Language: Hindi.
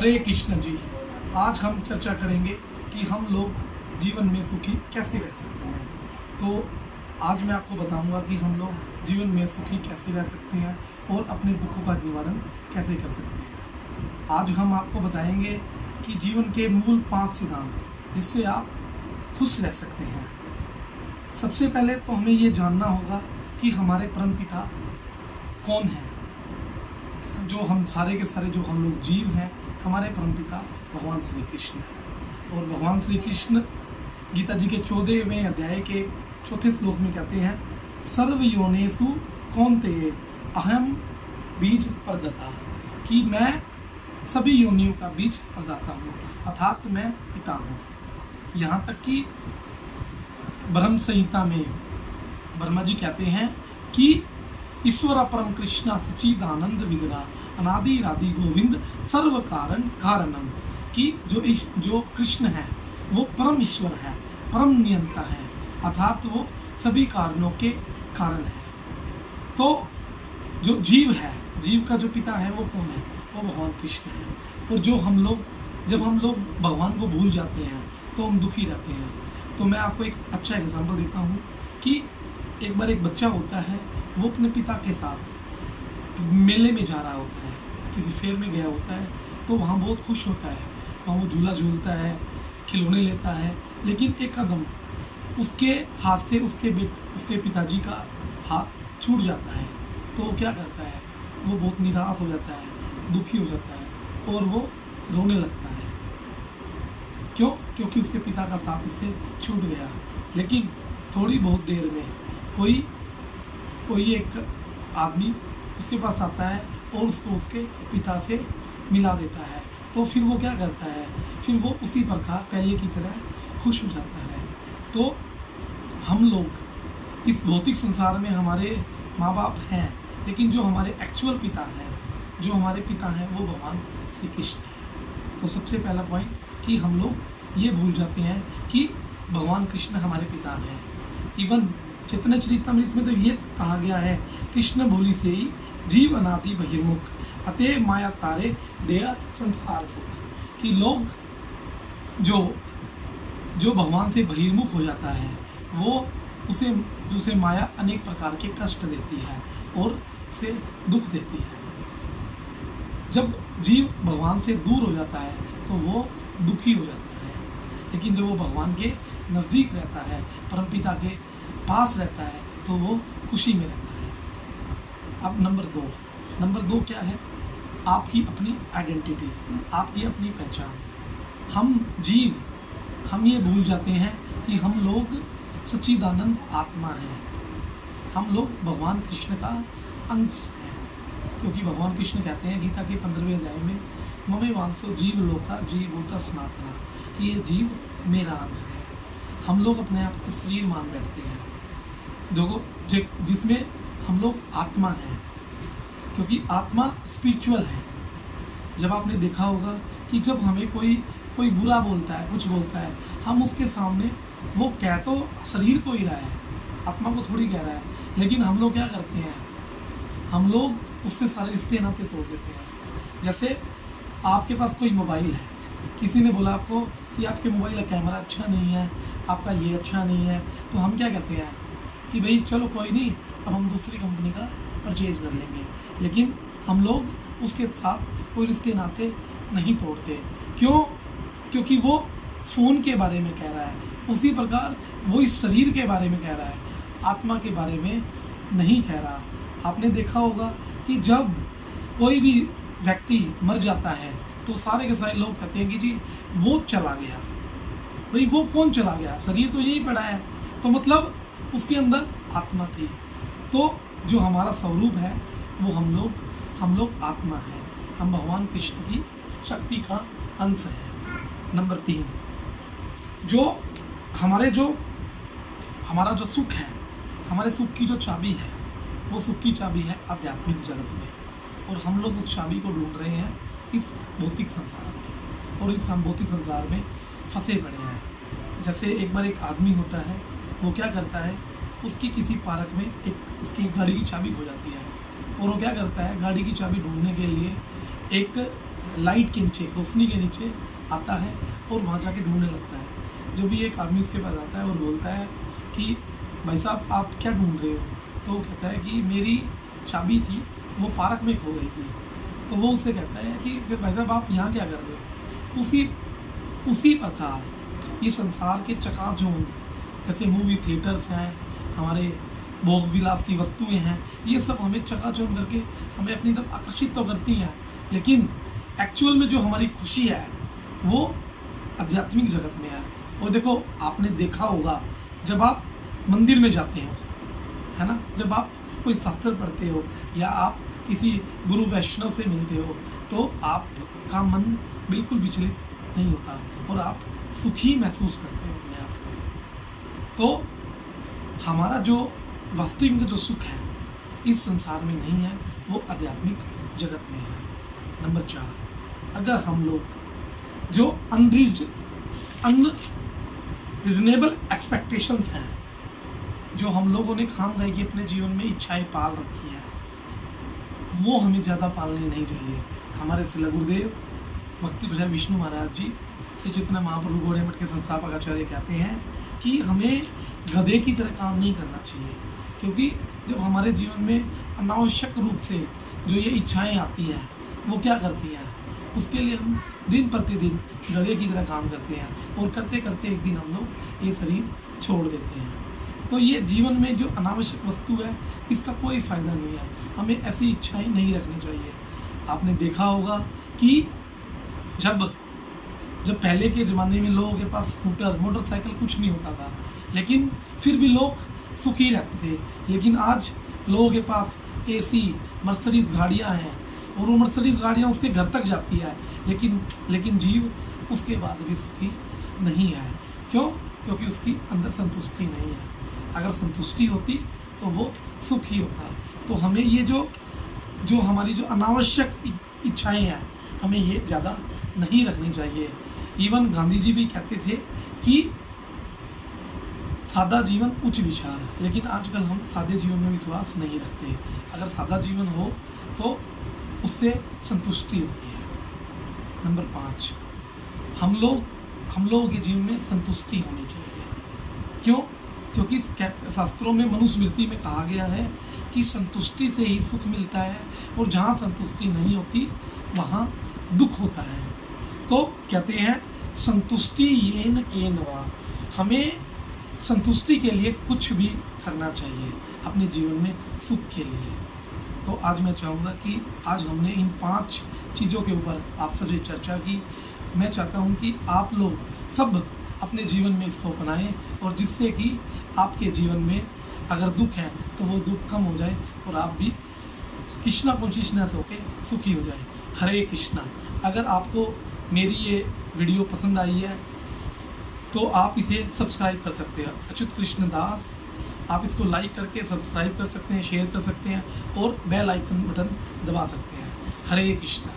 हरे कृष्ण जी। आज हम चर्चा करेंगे कि हम लोग जीवन में सुखी कैसे रह सकते हैं। तो आज मैं आपको बताऊंगा कि हम लोग जीवन में सुखी कैसे रह सकते हैं और अपने दुखों का निवारण कैसे कर सकते हैं। आज हम आपको बताएंगे कि जीवन के मूल 5 सिद्धांत जिससे आप खुश रह सकते हैं। सबसे पहले तो हमें ये जानना होगा कि हमारे परमपिता कौन है। जो हम सारे के सारे जो हम लोग जीव हैं, हमारे परमपिता भगवान श्री कृष्ण हैं। और भगवान श्री कृष्ण गीता जी के 14वें अध्याय के 4थे श्लोक में कहते हैं, सर्व योनेषु कौन्तेय अहम बीज प्रदाता, कि मैं सभी योनियों का बीज प्रदाता हूँ, अर्थात मैं पिता हूँ। यहाँ तक कि ब्रह्म संहिता में ब्रह्मा जी कहते हैं कि ईश्वर परम कृष्ण सच्चिदानंद विग्रह अनादि राधि गोविंद सर्व कारण कारणम, कि जो कृष्ण है वो परम ईश्वर है, परम नियंता है, अर्थात वो सभी कारणों के कारण है। तो जो जीव है, जीव का जो पिता है वो कौन है? वो भगवान कृष्ण है। और जब हम लोग भगवान को भूल जाते हैं तो हम दुखी रहते हैं। तो मैं आपको एक अच्छा एग्जांपल देता हूँ कि एक बार एक बच्चा होता है, वो अपने पिता के साथ मेले में जा रहा होता है, किसी फेयर में गया होता है, तो वहाँ बहुत खुश होता है, वहाँ वो झूला झूलता है, खिलौने लेता है। लेकिन एक कदम उसके हाथ से उसके पिताजी का हाथ छूट जाता है। तो वो क्या करता है? वो बहुत निराश हो जाता है, दुखी हो जाता है और वो रोने लगता है। क्यों? क्योंकि उसके पिता का साथ उससे छूट गया। लेकिन थोड़ी बहुत देर में कोई एक आदमी उसके पास आता है और उसको उसके पिता से मिला देता है। तो फिर वो क्या करता है? फिर वो उसी प्रकार पहले की तरह खुश हो जाता है। तो हम लोग इस भौतिक संसार में हमारे माँ बाप हैं, लेकिन जो हमारे एक्चुअल पिता हैं, जो हमारे पिता हैं, वो भगवान श्री कृष्ण हैं। तो सबसे पहला पॉइंट कि हम लोग ये भूल जाते हैं कि भगवान कृष्ण हमारे पिता हैं। इवन चैतन्य चरितमृत में तो ये कहा गया है, कृष्ण भोली से ही जीव अनादि बहिर्मुख अतः माया तारे देया संसार सुख, कि लोग जो भगवान से बहिर्मुख हो जाता है वो उसे माया अनेक प्रकार के कष्ट देती है और उसे दुख देती है। जब जीव भगवान से दूर हो जाता है तो वो दुखी हो जाता है, लेकिन जब वो भगवान के नज़दीक रहता है, परमपिता के पास रहता है, तो वो खुशी में रहता है। अब नंबर दो क्या है? आपकी अपनी आइडेंटिटी, आपकी अपनी पहचान। हम ये भूल जाते हैं कि हम लोग सच्चिदानंद आत्मा हैं, हम लोग भगवान कृष्ण का अंश हैं। क्योंकि भगवान कृष्ण कहते हैं गीता के 15वें अध्याय में, ममे वांसो जीव लोका जीवभूता सनातना, कि ये जीव मेरा अंश है। हम लोग अपने आप को शरीर मान बैठते हैं जिसमें हम लोग आत्मा हैं, क्योंकि आत्मा स्पिरिचुअल है। जब आपने देखा होगा कि जब हमें कोई बुरा बोलता है, कुछ बोलता है, हम उसके सामने वो कह तो शरीर को ही रहा है, आत्मा को थोड़ी कह रहा है, लेकिन हम लोग क्या करते हैं? हम लोग उससे सारे रिश्ते नाते तोड़ देते हैं। जैसे आपके पास कोई मोबाइल है, किसी ने बोला आपको कि आपके मोबाइल का कैमरा अच्छा नहीं है, आपका ये अच्छा नहीं है, तो हम क्या कहते हैं कि भाई चलो कोई नहीं, अब हम दूसरी कंपनी का परचेज कर लेंगे। लेकिन हम लोग उसके साथ कोई रिश्ते नाते नहीं तोड़ते। क्यों? क्योंकि वो फ़ोन के बारे में कह रहा है, उसी प्रकार वो इस शरीर के बारे में कह रहा है, आत्मा के बारे में नहीं कह रहा। आपने देखा होगा कि जब कोई भी व्यक्ति मर जाता है तो सारे के सारे लोग कहते हैं कि जी वो चला गया। भाई वो कौन चला गया? शरीर तो यही पड़ा है, तो मतलब उसके अंदर आत्मा थी। तो जो हमारा स्वरूप है वो हम लोग आत्मा है, हम भगवान कृष्ण की शक्ति का अंश है। नंबर 3, हमारा जो सुख है, हमारे सुख की जो चाबी है, वो सुख की चाबी है आध्यात्मिक जगत में, और हम लोग उस चाबी को ढूंढ रहे हैं इस भौतिक संसार में, और इस भौतिक संसार में फंसे पड़े हैं। जैसे एक बार एक आदमी होता है, वो क्या करता है, उसकी किसी पार्क में उसकी गाड़ी की चाबी खो जाती है, और वो क्या करता है, गाड़ी की चाबी ढूंढने के लिए एक लाइट के नीचे, रोशनी के नीचे आता है और वहाँ जाके ढूंढने लगता है। जो भी एक आदमी उसके पास आता है और बोलता है कि भाई साहब आप क्या ढूंढ रहे हो? तो वो कहता है कि मेरी चाबी थी वो पार्क में खो गई थी। तो वो उससे कहता है कि फिर भाई साहब आप यहाँ क्या कर रहे हो? उसी प्रकार ये संसार के चकाचौंध, जैसे मूवी थिएटर्स हैं, हमारे भोग विलास की वस्तुएं हैं, ये सब हमें चकाचौंध करके हमें अपनी तरफ आकर्षित तो करती हैं, लेकिन एक्चुअल में जो हमारी खुशी है वो आध्यात्मिक जगत में है। और देखो, आपने देखा होगा जब आप मंदिर में जाते हो, है ना, जब आप कोई शास्त्र पढ़ते हो या आप किसी गुरु वैष्णव से मिलते हो, तो आपका मन बिल्कुल विचलित नहीं होता और आप सुखी महसूस करते हो अपने आप को। तो हमारा जो वास्तविक जो सुख है इस संसार में नहीं है, वो आध्यात्मिक जगत में है। नंबर 4, अगर हम लोग जो अनरीजनेबल एक्सपेक्टेशंस हैं, जो हम लोगों ने खाम खाई की अपने जीवन में इच्छाएं पाल रखी है, वो हमें ज़्यादा पालनी नहीं चाहिए। हमारे शिला गुरुदेव भक्ति प्रसाद विष्णु महाराज जी, श्री चैतन्य महाप्रभु गौड़िया मठ के संस्थापक आचार्य कहते हैं कि हमें गधे की तरह काम नहीं करना चाहिए, क्योंकि जब हमारे जीवन में अनावश्यक रूप से जो ये इच्छाएं आती हैं वो क्या करती हैं, उसके लिए हम दिन प्रतिदिन गधे की तरह काम करते हैं और करते करते एक दिन हम लोग ये शरीर छोड़ देते हैं। तो ये जीवन में जो अनावश्यक वस्तु है इसका कोई फ़ायदा नहीं है, हमें ऐसी इच्छाएं नहीं रखनी चाहिए। आपने देखा होगा कि जब पहले के ज़माने में लोगों के पास स्कूटर मोटरसाइकिल कुछ नहीं होता था, लेकिन फिर भी लोग सुखी रहते थे। लेकिन आज लोगों के पास AC मर्सिडीज गाड़ियां हैं और वो मर्सिडीज गाड़ियां उसके घर तक जाती है, लेकिन जीव उसके बाद भी सुखी नहीं है। क्यों? क्योंकि उसकी अंदर संतुष्टि नहीं है। अगर संतुष्टि होती तो वो सुखी होता। तो हमें ये जो हमारी जो अनावश्यक इच्छाएं हैं, हमें ये ज़्यादा नहीं रखनी चाहिए। इवन गांधी जी भी कहते थे कि सादा जीवन उच्च विचार, लेकिन आजकल हम सादे जीवन में विश्वास नहीं रखते। अगर सादा जीवन हो तो उससे संतुष्टि होती है। नंबर 5, हम लोगों के जीवन में संतुष्टि होनी चाहिए। क्यों? क्योंकि शास्त्रों में मनुस्मृति में कहा गया है कि संतुष्टि से ही सुख मिलता है और जहाँ संतुष्टि नहीं होती वहाँ दुख होता है। तो कहते हैं संतुष्टि येन केनवा, हमें संतुष्टि के लिए कुछ भी करना चाहिए अपने जीवन में सुख के लिए। तो आज मैं चाहूँगा कि आज हमने इन 5 चीज़ों के ऊपर आप सबसे चर्चा की। मैं चाहता हूँ कि आप लोग सब अपने जीवन में इसको अपनाएं और जिससे कि आपके जीवन में अगर दुख है तो वो दुख कम हो जाए और आप भी कृष्णा कॉन्शियसनेस होके सुखी हो जाए। हरे कृष्णा। अगर आपको मेरी ये वीडियो पसंद आई है तो आप इसे सब्सक्राइब कर सकते हैं, अच्युत कृष्ण दास। आप इसको लाइक करके सब्सक्राइब कर सकते हैं, शेयर कर सकते हैं और बेल आइकन बटन दबा सकते हैं। हरे कृष्णा।